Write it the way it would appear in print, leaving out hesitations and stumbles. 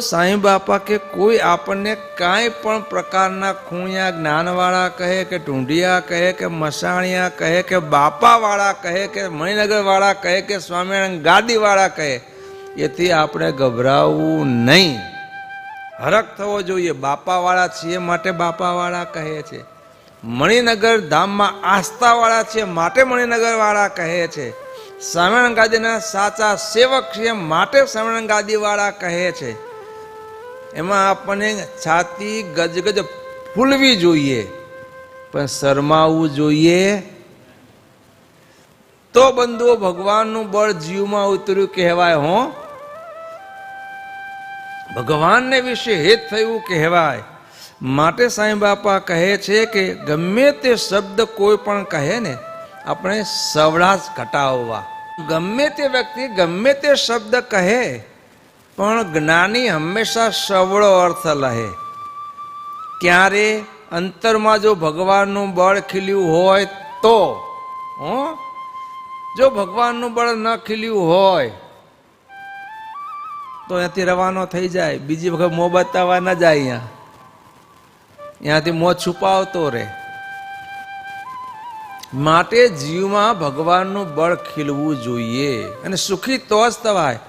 સાईं बापा के कोई आपने काई पण प्रकारना खूणिया ज्ञानवाळा कहे के ढूंढिया कहे के मसाणिया कहे के बापावाळा कहे के मणिनगरवाळा कहे के स्वामिनारायण गादीवाळा कहे एथी આપણે ગભરાવું નહીં, હરખ થવો જોઈએ। બાપાવાળા છીએ માટે બાપાવાળા કહે છે, મણિનગર ધામમાં આસ્થાવાળા છે માટે મણિનગરવાળા કહે છે, સ્વામિનારાયણ ગાદીના સાચા સેવક છે માટે સ્વામિનારાયણ ગાદીવાળા કહે છે। એમાં આપણને છાતી ગજગજ ફૂલવી જોઈએ પણ શરમાવું જોઈએ તો બંધુઓ ભગવાનનું બળ જીવમાં ઉતર્યું કહેવાય। હો, ભગવાનને વિશે હેત થયું કહેવાય। માટે સાईं બાપા કહે છે કે ગમે તે શબ્દ કોઈ પણ કહે ને આપણે સવડા જ ઘટાવવા। ગમે તે વ્યક્તિ ગમે તે શબ્દ કહે પણ જ્ઞાની હંમેશા સવળો અર્થ લહે। ક્યારે અંતરમાં જો ભગવાનનું બળ ખીલ્યું હોય તો, જો ભગવાનનું બળ ન ખીલ્યું હોય તો અહીંયાથી રવાનો થઈ જાય, બીજી વખત મોં બતાવવા ન જાય, અહીંયાથી મોં છુપાવતો રહે। માટે જીવમાં ભગવાનનું બળ ખીલવું જોઈએ અને સુખી તો જ થવાય।